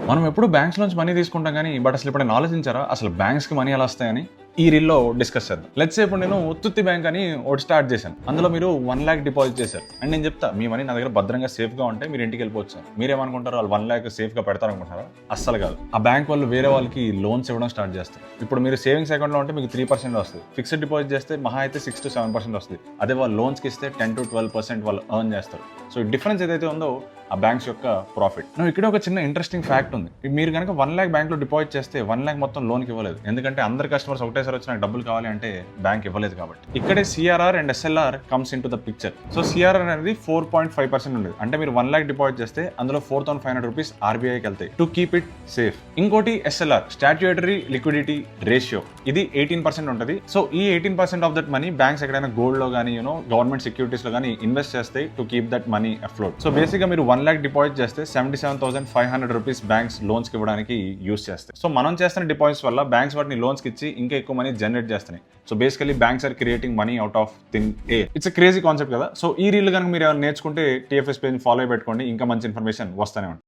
మనం ఎప్పుడు బ్యాంక్స్ నుంచి మనీ తీసుకుంటాం కానీ బట్ అసలు ఇప్పుడు ఆలోచించారా అసలు బ్యాంక్స్కి మనీ ఎలా వస్తాయని ఈ రీల్లో డిస్కస్ చేద్దాం. లెట్స్ సే ఇప్పుడు నేను ఉత్తుత్తి బ్యాంక్ అని ఒకటి స్టార్ట్ చేశాను. అందులో మీరు 1 lakh డిపాజిట్ చేశారు అండ్ నేను చెప్తా మీ మనీ నా దగ్గర భద్రంగా సేఫ్గా ఉంటే మీరు ఇంటికి వెళ్ళిపోవచ్చు. మీరేమనుకుంటారు వాళ్ళు 1 lakh సేఫ్గా పెడతారనుకుంటారా? అస్సలు కాదు. ఆ బ్యాంక్ వాళ్ళు వేరే వాళ్ళకి లోన్స్ ఇవ్వడం స్టార్ట్ చేస్తారు. ఇప్పుడు మీరు సేవింగ్స్ అకౌంట్లో ఉంటే మీకు 3% వస్తుంది. ఫిక్స్డ్ డిపాజిట్ చేస్తే మహా అయితే 6 to 7% వస్తుంది. అదే వాళ్ళు లోన్స్కి ఇస్తే 10 to 12% వాళ్ళు ఎర్న్ చేస్తారు. సో ఈ డిఫరెన్స్ ఏదైతే ఉందో ఆ బ్యాంక్స్ యొక్క ప్రాఫిట్. ఇక్కడ ఒక చిన్న ఇంట్రెస్టింగ్ ఫ్యాక్ట్ ఉంది. మీరు కనుక 1 lakh బ్యాంక్లో డిపాజిట్ చేస్తే 1 lakh మొత్తం లోన్కి ఇవ్వలేదు. ఎందుకంటే అందరు కస్టమర్స్ ఒకటేసారి వచ్చి నాకు డబ్బులు కావాలి అంటే బ్యాంక్ ఇవ్వలేదు కాబట్టి. ఇక్కడే CRR and SLR comes in to the picture. So CRR అనేది 4.5% ఉండేది. అంటే మీరు 1 lakh డిపాజిట్ చేస్తే అందులో 4,500 రూపీస్ ఆర్బీఐకి వెళ్తాయి టు కీప్ ఇట్ సేఫ్. ఇంకోటి ఎస్ఎల్ఆర్ స్టాట్యూటరీ లిక్విడిటీ రేషియో, ఇది 18% ఉంటుంది. సో ఈ 18% ఆఫ్ దట్ మనీ బ్యాంక్స్ ఎక్కడైనా గోల్డ్ లో కానీ గవర్నమెంట్ సెక్యూరిటీస్ లో కానీ ఇన్వెస్ట్ చేస్తాయి to keep that money అఫ్లోట్. So basic గా మీరు 1 lakh డిపాజిట్ చేస్తే 77,500 రూపీస్ బ్యాంక్స్ లోన్స్ కి ఇవ్వడానికి యూస్ చేస్తాయి. సో మనం చేస్తున్న డిపాజిట్స్ వల్ల బ్యాంక్స్ వాటిని లోన్స్ కి ఇచ్చి ఇంకా ఎక్కువ మనీ జనరేట్ చేస్తున్నాయి. So basically banks are creating money out of thin air. It's crazy concept కదా. సో ఈ రీల్ కనుక మీరు నేర్చుకుంటే టీఎఫ్ఎస్ పేజ్ ఫాలో అయి పెట్టుకోండి, ఇంకా మంచి ఇన్ఫర్మేషన్ వస్తూనే ఉంటుంది.